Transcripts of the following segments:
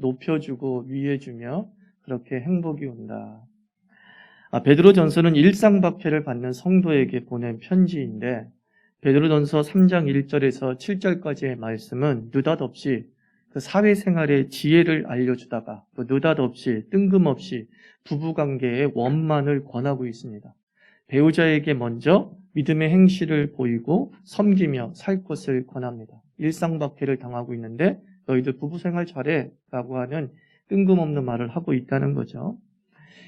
높여주고 위해주며 그렇게 행복이 온다. 베드로전서는 일상박해를 받는 성도에게 보낸 편지인데 베드로전서 3장 1절에서 7절까지의 말씀은 느닷없이 그 사회생활의 지혜를 알려주다가 또 느닷없이 뜬금없이 부부관계의 원만을 권하고 있습니다. 배우자에게 먼저 믿음의 행실을 보이고 섬기며 살 것을 권합니다. 일상박해를 당하고 있는데 너희들 부부생활 잘해 라고 하는 뜬금없는 말을 하고 있다는 거죠.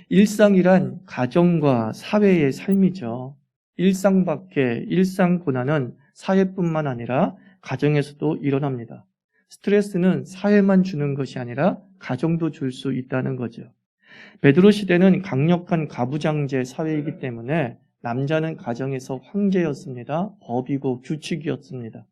일상이란 가정과 사회의 삶이죠. 일상박해, 일상고난은 사회뿐만 아니라 가정에서도 일어납니다. 스트레스는 사회만 주는 것이 아니라 가정도 줄 수 있다는 거죠. 베드로 시대는 강력한 가부장제 사회이기 때문에 남자는 가정에서 황제였습니다. 법이고 규칙이었습니다.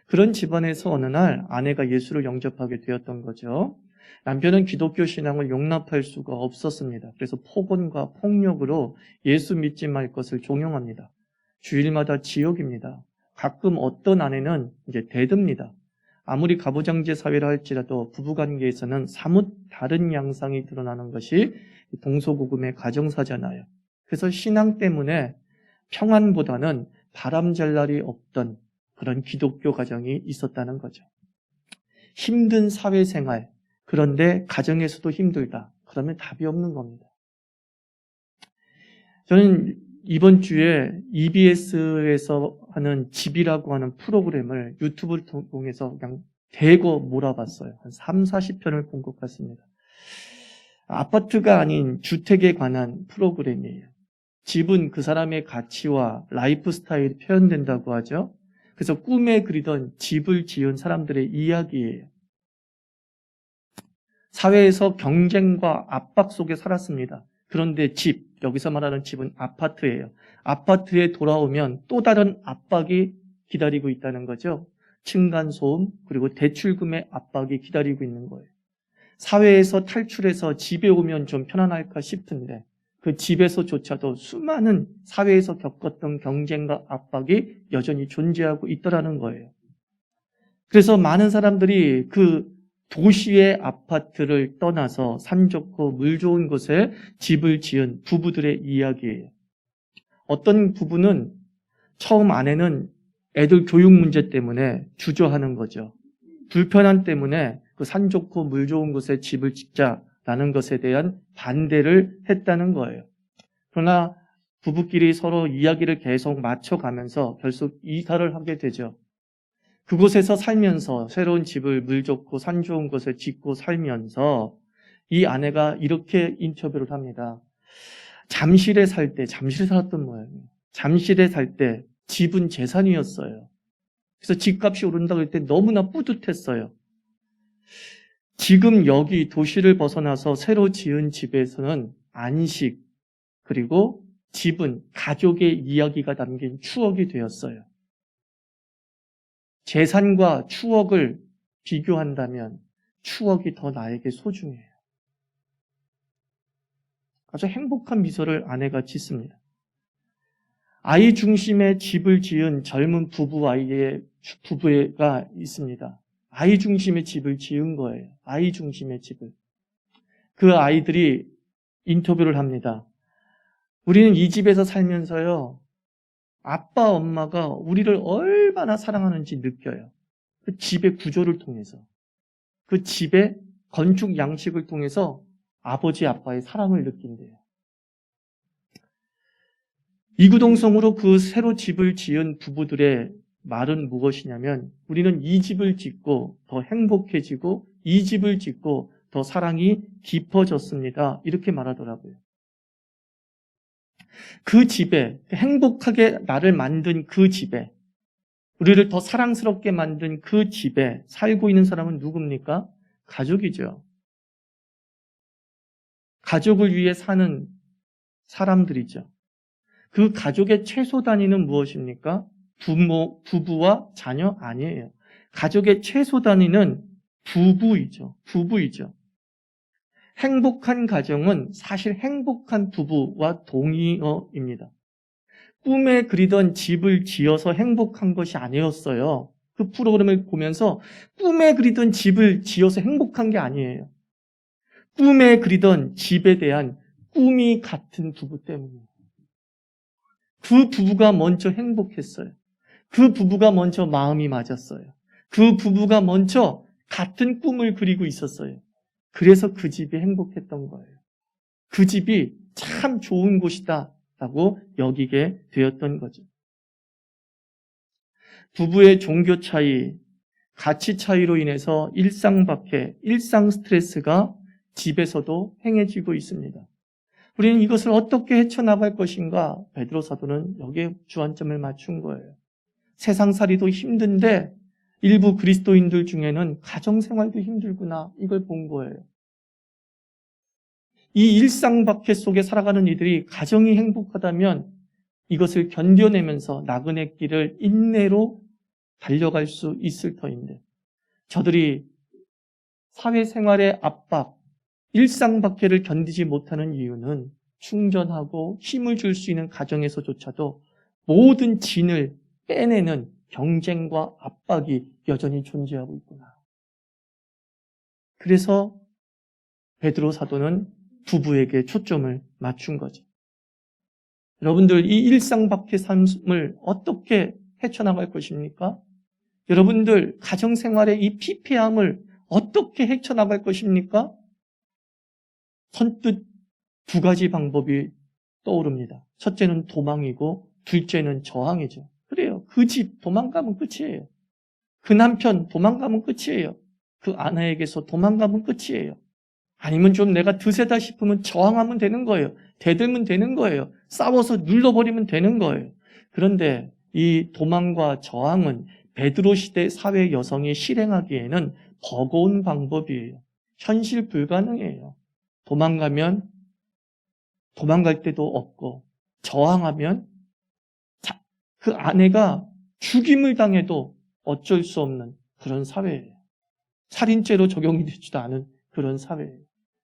그런 집안에서 어느 날 아내가 예수를 영접하게 되었던 거죠. 남편은 기독교 신앙을 용납할 수가 없었습니다. 그래서 폭언과 폭력으로 예수 믿지 말 것을 종용합니다. 주일마다 지옥입니다. 가끔 어떤 아내는 이제 대듭니다. 아무리 가부장제 사회라 할지라도 부부관계에서는 사뭇 다른 양상이 드러나는 것이 동서고금의 가정사잖아요. 그래서 신앙 때문에 평안보다는 바람잘 날이 없던 그런 기독교 가정이 있었다는 거죠. 힘든 사회생활, 그런데 가정에서도 힘들다. 그러면 답이 없는 겁니다. 저는 이번 주에 EBS에서 하는 집이라고 하는 프로그램을 유튜브를 통해서 그냥 대거 몰아봤어요. 한 3, 40편을 본 것 같습니다. 아파트가 아닌 주택에 관한 프로그램이에요. 집은 그 사람의 가치와 라이프 스타일이 표현된다고 하죠. 그래서 꿈에 그리던 집을 지은 사람들의 이야기예요. 사회에서 경쟁과 압박 속에 살았습니다. 그런데 집, 여기서 말하는 집은 아파트예요. 아파트에 돌아오면 또 다른 압박이 기다리고 있다는 거죠. 층간소음 그리고 대출금의 압박이 기다리고 있는 거예요. 사회에서 탈출해서 집에 오면 좀 편안할까 싶은데 그 집에서조차도 수많은 사회에서 겪었던 경쟁과 압박이 여전히 존재하고 있더라는 거예요. 그래서 많은 사람들이 그 도시의 아파트를 떠나서 산 좋고 물 좋은 곳에 집을 지은 부부들의 이야기예요. 어떤 부부는 처음 아내는 애들 교육 문제 때문에 주저하는 거죠. 불편함 때문에 그 산 좋고 물 좋은 곳에 집을 짓자라는 것에 대한 반대를 했다는 거예요. 그러나 부부끼리 서로 이야기를 계속 맞춰가면서 결국 이사를 하게 되죠. 그곳에서 살면서 새로운 집을 물 좋고 산 좋은 곳에 짓고 살면서 이 아내가 이렇게 인터뷰를 합니다. 잠실에 살았던 모양이에요. 잠실에 살 때 집은 재산이었어요. 그래서 집값이 오른다고 할 때 너무나 뿌듯했어요. 지금 여기 도시를 벗어나서 새로 지은 집에서는 안식 그리고 집은 가족의 이야기가 담긴 추억이 되었어요. 재산과 추억을 비교한다면 추억이 더 나에게 소중해요. 아주 행복한 미소를 아내가 짓습니다. 아이 중심의 집을 지은 젊은 부부가 있습니다. 아이 중심의 집을 지은 거예요. 아이 중심의 집을. 그 아이들이 인터뷰를 합니다. 우리는 이 집에서 살면서요. 아빠, 엄마가 우리를 얼마나 사랑하는지 느껴요. 그 집의 구조를 통해서. 그 집의 건축 양식을 통해서 아버지, 아빠의 사랑을 느낀대요. 이구동성으로 그 새로 집을 지은 부부들의 말은 무엇이냐면 우리는 이 집을 짓고 더 행복해지고 이 집을 짓고 더 사랑이 깊어졌습니다. 이렇게 말하더라고요. 그 집에 행복하게 나를 만든 그 집에 우리를 더 사랑스럽게 만든 그 집에 살고 있는 사람은 누굽니까? 가족이죠. 가족을 위해 사는 사람들이죠. 그 가족의 최소 단위는 무엇입니까? 부부와 자녀 아니에요. 가족의 최소 단위는 부부이죠. 행복한 가정은 사실 행복한 부부와 동의어입니다. 꿈에 그리던 집을 지어서 행복한 것이 아니었어요. 그 프로그램을 보면서 꿈에 그리던 집을 지어서 행복한 게 아니에요. 꿈에 그리던 집에 대한 꿈이 같은 부부 때문이에요. 그 부부가 먼저 행복했어요. 그 부부가 먼저 마음이 맞았어요. 그 부부가 먼저 같은 꿈을 그리고 있었어요. 그래서 그 집이 행복했던 거예요. 그 집이 참 좋은 곳이다 라고 여기게 되었던 거죠. 부부의 종교 차이, 가치 차이로 인해서 일상 박해, 일상 스트레스가 집에서도 행해지고 있습니다. 우리는 이것을 어떻게 헤쳐나갈 것인가? 베드로 사도는 여기에 주안점을 맞춘 거예요. 세상살이도 힘든데 일부 그리스도인들 중에는 가정생활도 힘들구나, 이걸 본 거예요. 이 일상 박해 속에 살아가는 이들이 가정이 행복하다면 이것을 견뎌내면서 나그네 길을 인내로 달려갈 수 있을 터인데, 저들이 사회생활의 압박, 일상 박해를 견디지 못하는 이유는 충전하고 힘을 줄 수 있는 가정에서조차도 모든 진을 빼내는 경쟁과 압박이 여전히 존재하고 있구나. 그래서 베드로 사도는 부부에게 초점을 맞춘 거죠. 여러분들, 이 일상 박해 삶을 어떻게 헤쳐나갈 것입니까? 여러분들, 가정생활의 이 피폐함을 어떻게 헤쳐나갈 것입니까? 선뜻 두 가지 방법이 떠오릅니다. 첫째는 도망이고 둘째는 저항이죠. 그래요. 그 집 도망가면 끝이에요. 그 남편 도망가면 끝이에요. 그 아내에게서 도망가면 끝이에요. 아니면 좀 내가 드세다 싶으면 저항하면 되는 거예요. 대들면 되는 거예요. 싸워서 눌러버리면 되는 거예요. 그런데 이 도망과 저항은 베드로 시대 사회 여성이 실행하기에는 버거운 방법이에요. 현실 불가능해요. 도망가면 도망갈 데도 없고, 저항하면 그 아내가 죽임을 당해도 어쩔 수 없는 그런 사회예요. 살인죄로 적용이 되지도 않은 그런 사회예요.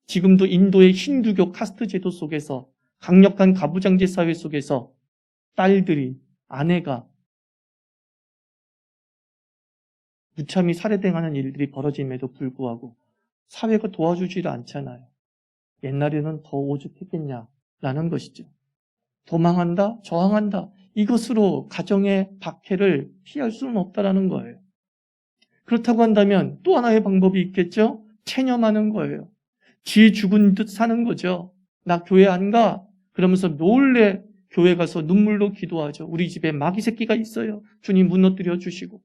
지금도 인도의 힌두교 카스트 제도 속에서, 강력한 가부장제 사회 속에서 딸들이, 아내가 무참히 살해당하는 일들이 벌어짐에도 불구하고 사회가 도와주지를 않잖아요. 옛날에는 더 오죽했겠냐라는 것이죠. 도망한다, 저항한다, 이것으로 가정의 박해를 피할 수는 없다라는 거예요. 그렇다고 한다면 또 하나의 방법이 있겠죠? 체념하는 거예요. 지 죽은 듯 사는 거죠. 나 교회 안 가? 그러면서 몰래 교회 가서 눈물로 기도하죠. 우리 집에 마귀 새끼가 있어요. 주님 무너뜨려 주시고.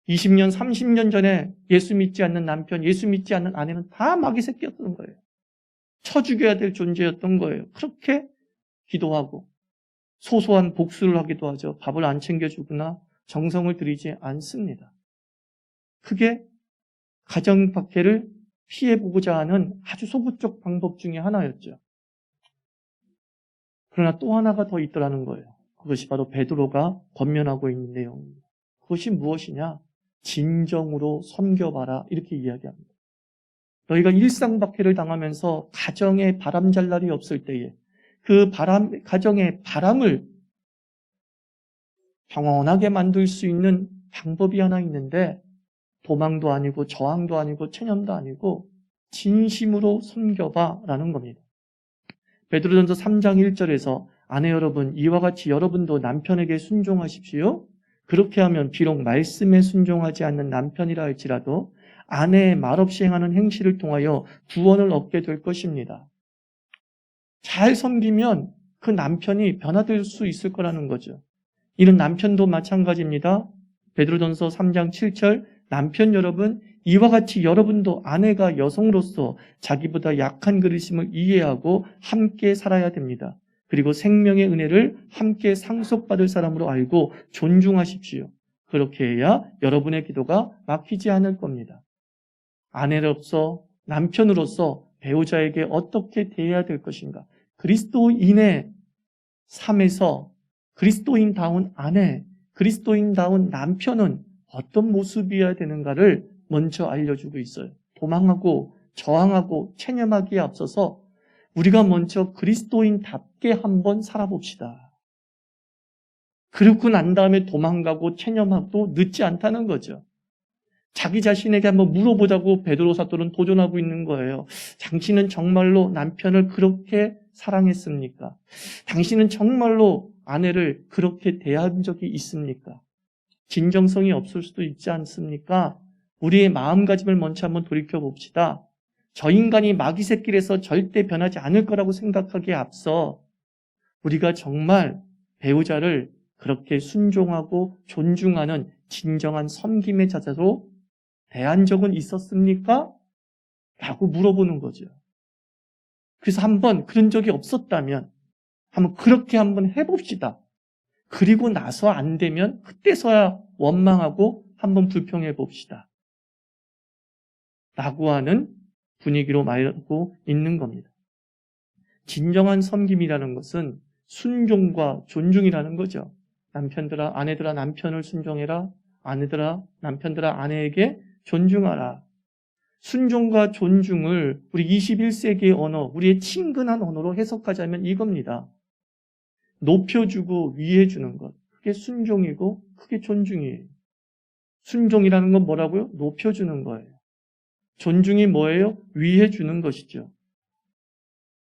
20년, 30년 전에 예수 믿지 않는 남편, 예수 믿지 않는 아내는 다 마귀 새끼였던 거예요. 쳐 죽여야 될 존재였던 거예요. 그렇게 기도하고 소소한 복수를 하기도 하죠. 밥을 안 챙겨주거나 정성을 들이지 않습니다. 그게 가정 박해를 피해보고자 하는 아주 소극적 방법 중에 하나였죠. 그러나 또 하나가 더 있더라는 거예요. 그것이 바로 베드로가 권면하고 있는 내용입니다. 그것이 무엇이냐? 진정으로 섬겨봐라, 이렇게 이야기합니다. 너희가 일상 박해를 당하면서 가정에 바람잘 날이 없을 때에 그 가정의 바람을 평온하게 만들 수 있는 방법이 하나 있는데, 도망도 아니고 저항도 아니고 체념도 아니고 진심으로 섬겨봐라는 겁니다. 베드로전서 3장 1절에서 아내 여러분, 이와 같이 여러분도 남편에게 순종하십시오. 그렇게 하면 비록 말씀에 순종하지 않는 남편이라 할지라도 아내의 말없이 행하는 행실을 통하여 구원을 얻게 될 것입니다. 잘 섬기면 그 남편이 변화될 수 있을 거라는 거죠. 이는 남편도 마찬가지입니다. 베드로전서 3장 7절, 남편 여러분, 이와 같이 여러분도 아내가 여성으로서 자기보다 약한 그릇임을 이해하고 함께 살아야 됩니다. 그리고 생명의 은혜를 함께 상속받을 사람으로 알고 존중하십시오. 그렇게 해야 여러분의 기도가 막히지 않을 겁니다. 아내로서, 남편으로서 배우자에게 어떻게 대해야 될 것인가? 그리스도인의 삶에서 그리스도인다운 아내, 그리스도인다운 남편은 어떤 모습이어야 되는가를 먼저 알려주고 있어요. 도망하고 저항하고 체념하기에 앞서서 우리가 먼저 그리스도인답게 한번 살아봅시다. 그러고 난 다음에 도망가고 체념하고 늦지 않다는 거죠. 자기 자신에게 한번 물어보자고 베드로 사도는 도전하고 있는 거예요. 당신은 정말로 남편을 그렇게 사랑했습니까? 당신은 정말로 아내를 그렇게 대한 적이 있습니까? 진정성이 없을 수도 있지 않습니까? 우리의 마음가짐을 먼저 한번 돌이켜 봅시다. 저 인간이 마귀새 길에서 절대 변하지 않을 거라고 생각하기에 앞서 우리가 정말 배우자를 그렇게 순종하고 존중하는 진정한 섬김의 자세로 대한 적은 있었습니까? 라고 물어보는 거죠. 그래서 한번 그런 적이 없었다면 한번 그렇게 한번 해봅시다. 그리고 나서 안 되면 그때서야 원망하고 한번 불평해 봅시다. 라고 하는 분위기로 말하고 있는 겁니다. 진정한 섬김이라는 것은 순종과 존중이라는 거죠. 남편들아, 아내들아 남편을 순종해라. 아내들아, 남편들아 아내에게 존중하라. 순종과 존중을 우리 21세기의 언어, 우리의 친근한 언어로 해석하자면 이겁니다. 높여주고 위해주는 것. 그게 순종이고 그게 존중이에요. 순종이라는 건 뭐라고요? 높여주는 거예요. 존중이 뭐예요? 위해주는 것이죠.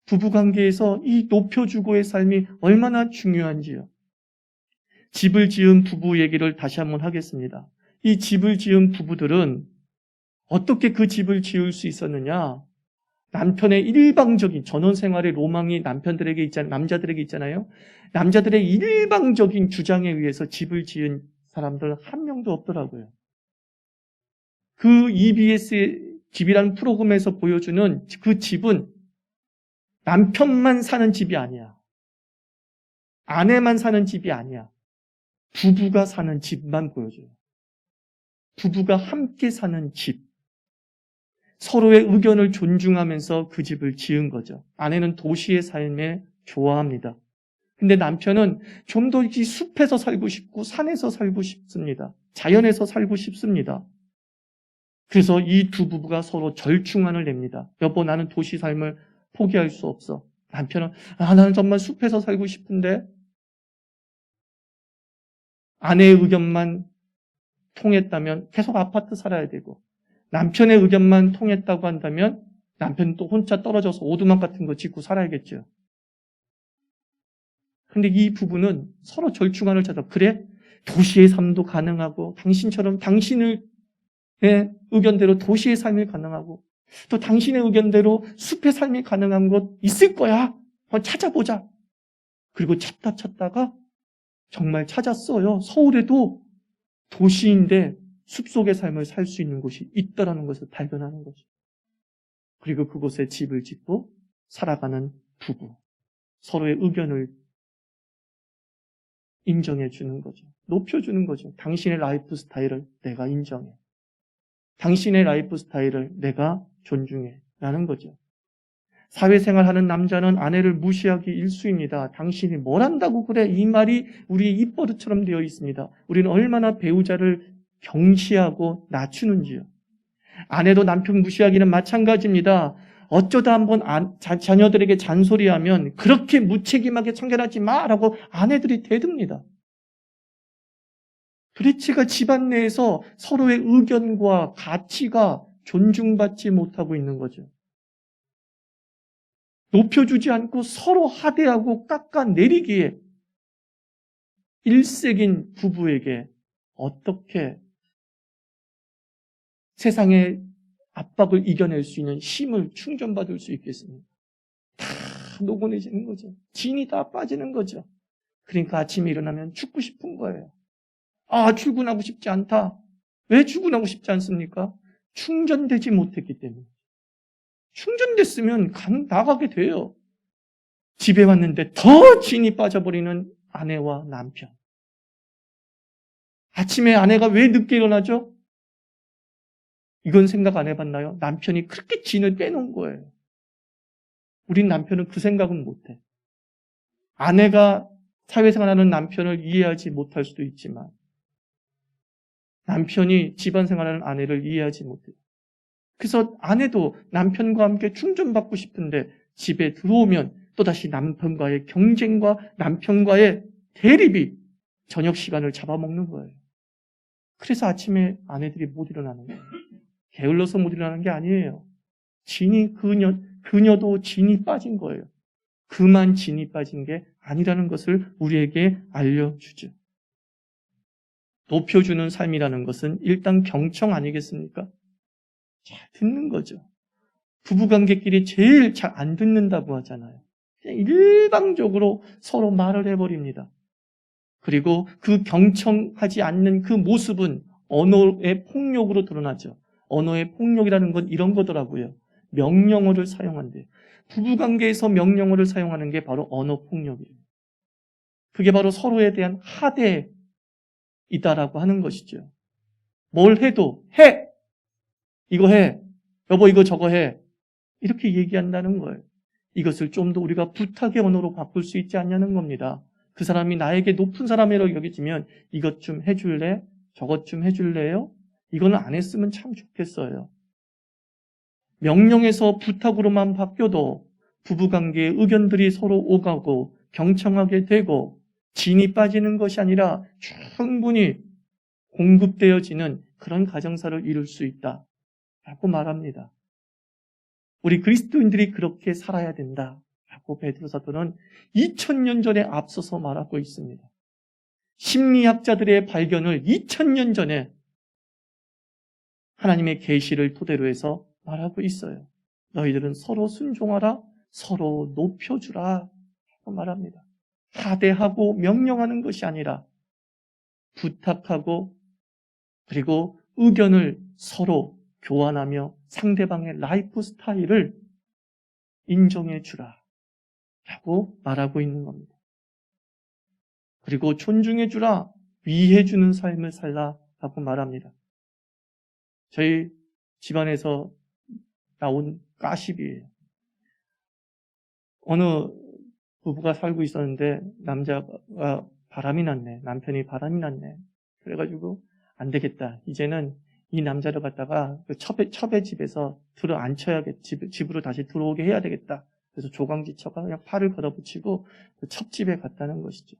부부관계에서 이 높여주고의 삶이 얼마나 중요한지요. 집을 지은 부부 얘기를 다시 한번 하겠습니다. 이 집을 지은 부부들은 어떻게 그 집을 지을 수 있었느냐? 남편의 일방적인 전원생활의 로망이 남편들에게 있잖아요. 남자들에게 있잖아요. 남자들의 일방적인 주장에 의해서 집을 지은 사람들 한 명도 없더라고요. 그 EBS 집이라는 프로그램에서 보여주는 그 집은 남편만 사는 집이 아니야. 아내만 사는 집이 아니야. 부부가 사는 집만 보여줘요. 부부가 함께 사는 집. 서로의 의견을 존중하면서 그 집을 지은 거죠. 아내는 도시의 삶에 좋아합니다. 근데 남편은 좀 더 이 숲에서 살고 싶고 산에서 살고 싶습니다. 자연에서 살고 싶습니다. 그래서 이 두 부부가 서로 절충안을 냅니다. 여보, 나는 도시 삶을 포기할 수 없어. 남편은 나는 정말 숲에서 살고 싶은데 아내의 의견만 통했다면 계속 아파트 살아야 되고 남편의 의견만 통했다고 한다면 남편은 또 혼자 떨어져서 오두막 같은 거 짓고 살아야겠죠. 근데 이 부부는 서로 절충안을 찾아 그래? 도시의 삶도 가능하고 당신처럼 당신의 의견대로 도시의 삶이 가능하고 또 당신의 의견대로 숲의 삶이 가능한 곳 있을 거야. 한번 찾아보자. 그리고 찾다가 정말 찾았어요. 서울에도 도시인데 숲속의 삶을 살 수 있는 곳이 있다라는 것을 발견하는 거죠. 그리고 그곳에 집을 짓고 살아가는 부부. 서로의 의견을 인정해 주는 거죠. 높여주는 거죠. 당신의 라이프 스타일을 내가 인정해. 당신의 라이프 스타일을 내가 존중해. 라는 거죠. 사회생활하는 남자는 아내를 무시하기 일쑤입니다. 당신이 뭘 한다고 그래? 이 말이 우리의 입버릇처럼 되어 있습니다. 우리는 얼마나 배우자를 경시하고 낮추는지요. 아내도 남편 무시하기는 마찬가지입니다. 어쩌다 한번 자녀들에게 잔소리하면 그렇게 무책임하게 청결하지 마라고 아내들이 대듭니다. 도대체가 집안 내에서 서로의 의견과 가치가 존중받지 못하고 있는 거죠. 높여주지 않고 서로 하대하고 깎아내리기에 일색인 부부에게 어떻게 세상의 압박을 이겨낼 수 있는 힘을 충전받을 수 있겠습니까? 다 녹아내지는 거죠. 진이 다 빠지는 거죠. 그러니까 아침에 일어나면 죽고 싶은 거예요. 아, 출근하고 싶지 않다. 왜 출근하고 싶지 않습니까? 충전되지 못했기 때문에. 충전됐으면 나가게 돼요. 집에 왔는데 더 진이 빠져버리는 아내와 남편. 아침에 아내가 왜 늦게 일어나죠? 이건 생각 안 해봤나요? 남편이 그렇게 진을 빼놓은 거예요. 우린 남편은 그 생각은 못해. 아내가 사회생활하는 남편을 이해하지 못할 수도 있지만 남편이 집안생활하는 아내를 이해하지 못해요. 그래서 아내도 남편과 함께 충전받고 싶은데 집에 들어오면 또다시 남편과의 경쟁과 남편과의 대립이 저녁 시간을 잡아먹는 거예요. 그래서 아침에 아내들이 못 일어나는 거예요. 게을러서 못 일어나는 게 아니에요. 그녀도 진이 빠진 거예요. 그만 진이 빠진 게 아니라는 것을 우리에게 알려주죠. 높여주는 삶이라는 것은 일단 경청 아니겠습니까? 잘 듣는 거죠. 부부관계끼리 제일 잘 안 듣는다고 하잖아요. 그냥 일방적으로 서로 말을 해버립니다. 그리고 그 경청하지 않는 그 모습은 언어의 폭력으로 드러나죠. 언어의 폭력이라는 건 이런 거더라고요. 명령어를 사용한대요. 부부관계에서 명령어를 사용하는 게 바로 언어 폭력이에요. 그게 바로 서로에 대한 하대이다라고 하는 것이죠. 뭘 해도 해! 이거 해! 여보 이거 저거 해! 이렇게 얘기한다는 거예요. 이것을 좀 더 우리가 부탁의 언어로 바꿀 수 있지 않냐는 겁니다. 그 사람이 나에게 높은 사람이라고 여기지면 이것 좀 해줄래? 저것 좀 해줄래요? 이거는 안 했으면 참 좋겠어요. 명령에서 부탁으로만 바뀌어도 부부관계의 의견들이 서로 오가고 경청하게 되고 진이 빠지는 것이 아니라 충분히 공급되어지는 그런 가정사를 이룰 수 있다라고 말합니다. 우리 그리스도인들이 그렇게 살아야 된다라고 베드로 사도는 2000년 전에 앞서서 말하고 있습니다. 심리학자들의 발견을 2000년 전에 하나님의 계시를 토대로 해서 말하고 있어요. 너희들은 서로 순종하라, 서로 높여주라 라고 말합니다. 하대하고 명령하는 것이 아니라 부탁하고 그리고 의견을 서로 교환하며 상대방의 라이프 스타일을 인정해 주라 라고 말하고 있는 겁니다. 그리고 존중해 주라, 위해 주는 삶을 살라 라고 말합니다. 저희 집안에서 나온 가십이에요. 어느 부부가 살고 있었는데 남자가 바람이 났네. 남편이 바람이 났네. 그래가지고 안 되겠다. 이제는 이 남자를 갖다가 그 첩의 집에서 들어 앉혀야겠지. 집으로 다시 들어오게 해야 되겠다. 그래서 조강지처가 그냥 팔을 걷어붙이고 그 첩집에 갔다는 것이죠.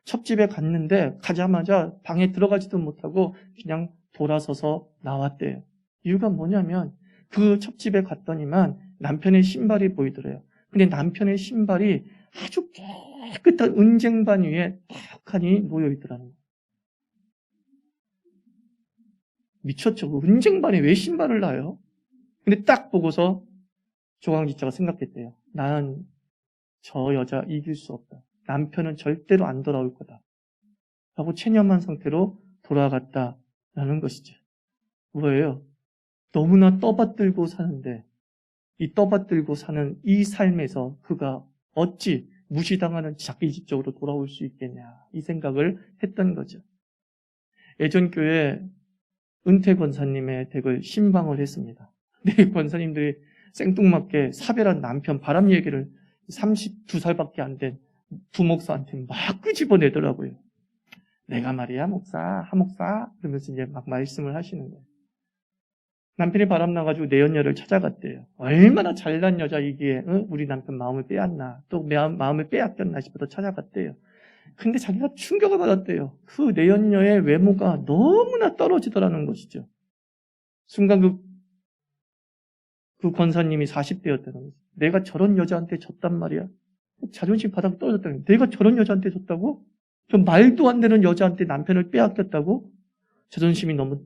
첩집에 갔는데 가자마자 방에 들어가지도 못하고 그냥 돌아서서 나왔대요. 이유가 뭐냐면 그 첩집에 갔더니만 남편의 신발이 보이더래요. 근데 남편의 신발이 아주 깨끗한 은쟁반 위에 탁하니 놓여있더라는 거예요. 미쳤죠. 은쟁반에 왜 신발을 놔요? 근데 딱 보고서 조강지처가 생각했대요. 나는 저 여자 이길 수 없다. 남편은 절대로 안 돌아올 거다. 하고 체념한 상태로 돌아갔다라는 것이죠. 뭐예요? 너무나 떠받들고 사는데 이 떠받들고 사는 이 삶에서 그가 어찌 무시당하는 자기 집적으로 돌아올 수 있겠냐 이 생각을 했던 거죠. 예전 교회 은퇴 권사님의 댁을 신방을 했습니다. 근데 권사님들이 생뚱맞게 사별한 남편 바람 얘기를 32살밖에 안 된 부목사한테 막 끄집어내더라고요. 내가 말이야 목사, 하목사 그러면서 이제 막 말씀을 하시는 거예요. 남편이 바람나가지고 내연녀를 찾아갔대요. 얼마나 잘난 여자이기에 우리 남편 마음을 빼앗나 또 마음을 빼앗겼나 싶어서 찾아갔대요. 근데 자기가 충격을 받았대요. 그 내연녀의 외모가 너무나 떨어지더라는 것이죠. 순간 그 권사님이 40대였다는 거죠. 내가 저런 여자한테 졌단 말이야. 자존심 바닥 떨어졌다는 거예요. 내가 저런 여자한테 졌다고? 저 말도 안 되는 여자한테 남편을 빼앗겼다고? 자존심이 너무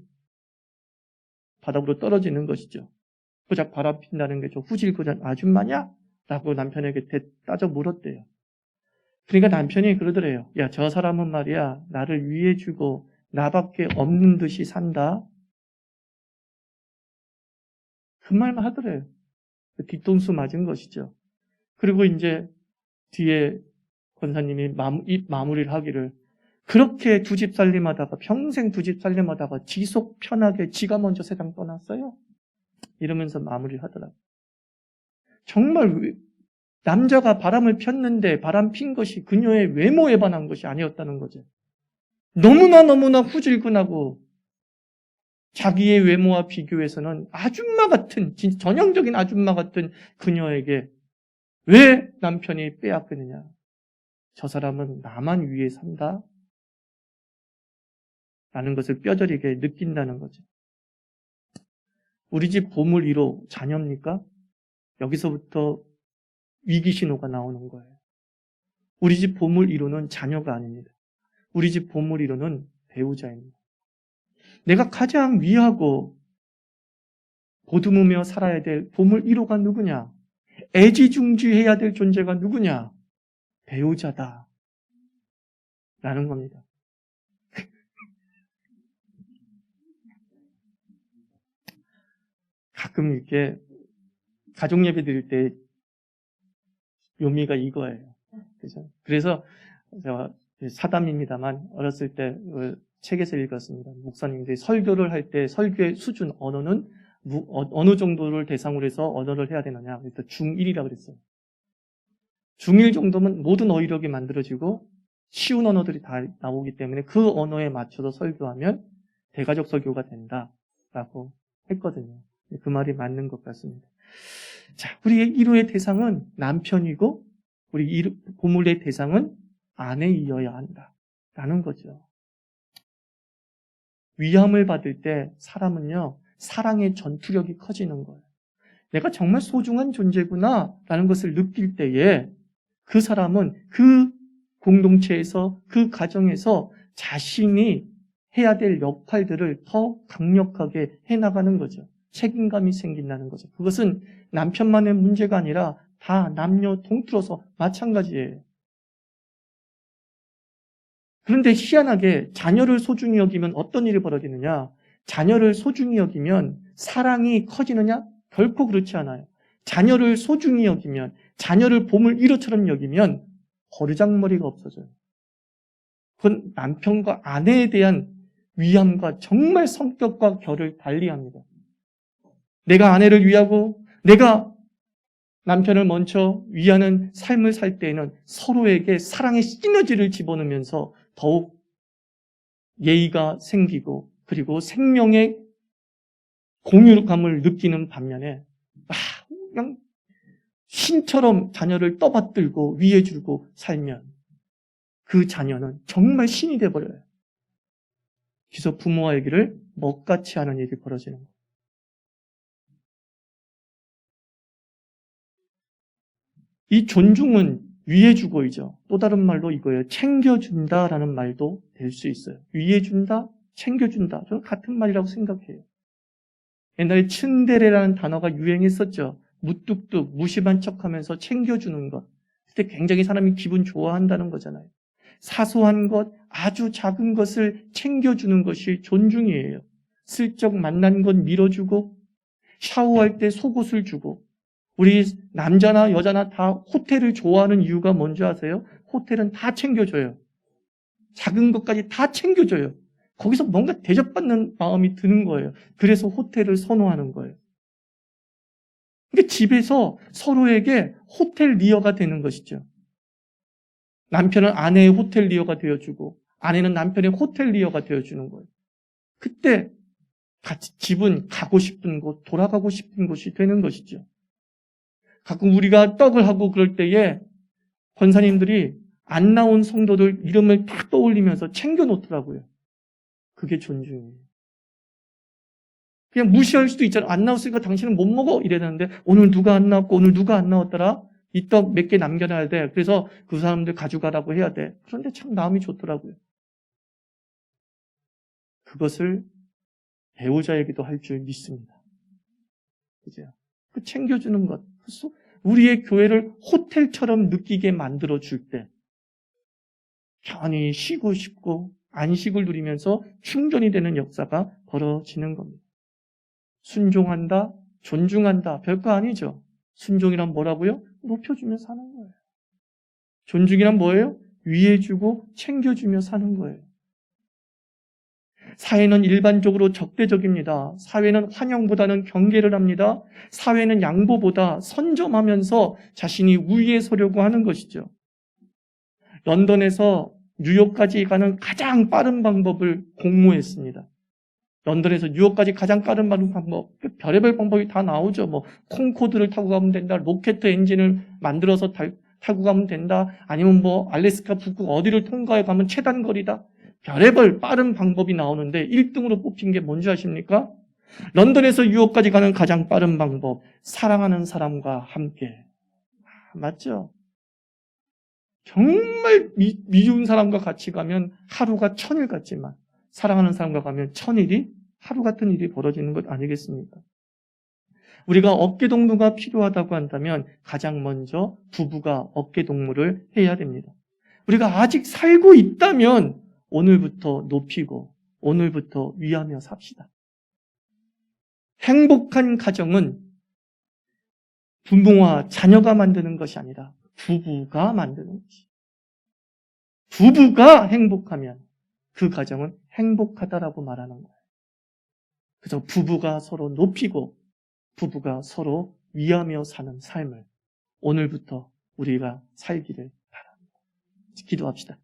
바닥으로 떨어지는 것이죠. 고작 바람핀다는 게 저 후질구전 아줌마냐? 라고 남편에게 따져 물었대요. 그러니까 남편이 그러더래요. 야, 저 사람은 말이야 나를 위해주고 나밖에 없는 듯이 산다. 그 말만 하더래요. 뒤통수 맞은 것이죠. 그리고 이제 뒤에 권사님이 마무리를 하기를 그렇게 두 집 살림하다가 평생 두 집 살림하다가 지속 편하게 지가 먼저 세상 떠났어요. 이러면서 마무리를 하더라고요. 정말 남자가 바람을 폈는데 바람 핀 것이 그녀의 외모에 반한 것이 아니었다는 거죠. 너무나 후질근하고 자기의 외모와 비교해서는 아줌마 같은 진짜 전형적인 아줌마 같은 그녀에게 왜 남편이 빼앗겼느냐. 저 사람은 나만 위해 산다. 라는 것을 뼈저리게 느낀다는 거죠. 우리 집 보물 1호 자녀입니까? 여기서부터 위기 신호가 나오는 거예요. 우리 집 보물 1호는 자녀가 아닙니다. 우리 집 보물 1호는 배우자입니다. 내가 가장 위하고 보듬으며 살아야 될 보물 1호가 누구냐? 애지중지해야 될 존재가 누구냐? 배우자다. 라는 겁니다. 가끔 이렇게 가족 예배 드릴 때 묘미가 이거예요. 그래서 제가 사담입니다만 어렸을 때 책에서 읽었습니다. 목사님들이 설교를 할 때 설교의 수준, 언어는 어느 정도를 대상으로 해서 언어를 해야 되느냐. 그래서 중1이라고 그랬어요. 중1 정도면 모든 어휘력이 만들어지고 쉬운 언어들이 다 나오기 때문에 그 언어에 맞춰서 설교하면 대가족 설교가 된다라고 했거든요. 그 말이 맞는 것 같습니다. 자, 우리의 1호의 대상은 남편이고 우리 보물의 대상은 아내이어야 한다라는 거죠. 위함을 받을 때 사람은요, 사랑의 전투력이 커지는 거예요. 내가 정말 소중한 존재구나 라는 것을 느낄 때에 그 사람은 그 공동체에서 그 가정에서 자신이 해야 될 역할들을 더 강력하게 해나가는 거죠. 책임감이 생긴다는 거죠. 그것은 남편만의 문제가 아니라 다 남녀 통틀어서 마찬가지예요. 그런데 희한하게 자녀를 소중히 여기면 어떤 일이 벌어지느냐? 자녀를 소중히 여기면 사랑이 커지느냐? 결코 그렇지 않아요. 자녀를 소중히 여기면, 자녀를 보물 1호처럼 여기면 버르장머리가 없어져요. 그건 남편과 아내에 대한 위함과 정말 성격과 결을 달리합니다. 내가 아내를 위하고 내가 남편을 먼저 위하는 삶을 살 때에는 서로에게 사랑의 시너지를 집어넣으면서 더욱 예의가 생기고 그리고 생명의 공유감을 느끼는 반면에 그냥 신처럼 자녀를 떠받들고 위해주고 살면 그 자녀는 정말 신이 돼버려요. 그래서 부모와 아기를 먹같이 하는 일이 벌어지는 거예요. 이 존중은 위해주고이죠. 또 다른 말로 이거예요. 챙겨준다라는 말도 될 수 있어요. 위해준다, 챙겨준다. 저는 같은 말이라고 생각해요. 옛날에 츤데레라는 단어가 유행했었죠. 무뚝뚝, 무심한 척하면서 챙겨주는 것. 그때 굉장히 사람이 기분 좋아한다는 거잖아요. 사소한 것, 아주 작은 것을 챙겨주는 것이 존중이에요. 슬쩍 만난 것 밀어주고, 샤워할 때 속옷을 주고, 우리 남자나 여자나 다 호텔을 좋아하는 이유가 뭔지 아세요? 호텔은 다 챙겨줘요. 작은 것까지 다 챙겨줘요. 거기서 뭔가 대접받는 마음이 드는 거예요. 그래서 호텔을 선호하는 거예요. 그러니까 집에서 서로에게 호텔리어가 되는 것이죠. 남편은 아내의 호텔리어가 되어주고 아내는 남편의 호텔리어가 되어주는 거예요. 그때 같이 집은 가고 싶은 곳, 돌아가고 싶은 곳이 되는 것이죠. 가끔 우리가 떡을 하고 그럴 때에 권사님들이 안 나온 성도들 이름을 딱 떠올리면서 챙겨놓더라고요. 그게 존중이에요. 그냥 무시할 수도 있잖아. 안 나왔으니까 당신은 못 먹어 이래야 되는데 오늘 누가 안 나왔고 오늘 누가 안 나왔더라? 이 떡 몇 개 남겨놔야 돼. 그래서 그 사람들 가져가라고 해야 돼. 그런데 참 마음이 좋더라고요. 그것을 배우자에게도 할 줄 믿습니다. 그죠? 그 챙겨주는 것. 우리의 교회를 호텔처럼 느끼게 만들어줄 때 편히 쉬고 싶고 안식을 누리면서 충전이 되는 역사가 벌어지는 겁니다. 순종한다, 존중한다. 별거 아니죠. 순종이란 뭐라고요? 높여주며 사는 거예요. 존중이란 뭐예요? 위해주고 챙겨주며 사는 거예요. 사회는 일반적으로 적대적입니다. 사회는 환영보다는 경계를 합니다. 사회는 양보보다 선점하면서 자신이 우위에 서려고 하는 것이죠. 런던에서 뉴욕까지 가는 가장 빠른 방법을 공모했습니다. 런던에서 뉴욕까지 가장 빠른 방법, 별의별 방법이 다 나오죠. 뭐 콩코드를 타고 가면 된다, 로켓 엔진을 만들어서 타고 가면 된다, 아니면 뭐 알래스카 북극 어디를 통과해 가면 최단거리다. 별의별 빠른 방법이 나오는데 1등으로 뽑힌 게 뭔지 아십니까? 런던에서 유럽까지 가는 가장 빠른 방법, 사랑하는 사람과 함께. 맞죠? 정말 미운 사람과 같이 가면 하루가 1000일 같지만 사랑하는 사람과 가면 1000일이 하루 같은 일이 벌어지는 것 아니겠습니까? 우리가 어깨동무가 필요하다고 한다면 가장 먼저 부부가 어깨동무를 해야 됩니다. 우리가 아직 살고 있다면 오늘부터 높이고 오늘부터 위하며 삽시다. 행복한 가정은 부모와 자녀가 만드는 것이 아니라 부부가 만드는 것이. 부부가 행복하면 그 가정은 행복하다라고 말하는 거예요. 그래서 부부가 서로 높이고 부부가 서로 위하며 사는 삶을 오늘부터 우리가 살기를 바랍니다. 기도합시다.